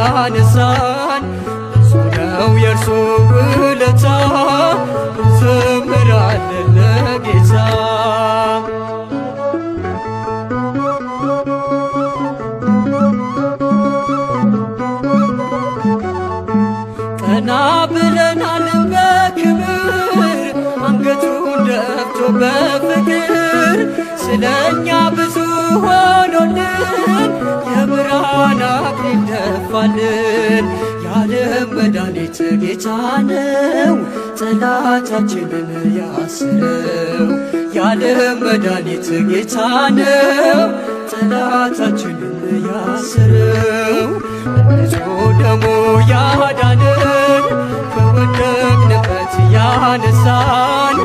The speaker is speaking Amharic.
ያነሳን ብዙ ነው የእርሱ ውለታ እንዘምራለን ለጌታ። ቀና ብለናል በክብር አንገቱን ደፍቶ በፍቅር ስለኛ ብዙ ሆኖልን የብርሃን አክሊል ደፋልን። የዓለም መድኃኒት ጌታ ነው ጠላታችንን ያስረው። የዓለም መድኃኒት ጌታ ነው ጠላታችንን ያስረው። በንጹሕ ደሙ ያዳነን ከወደቅንበት ያነሳን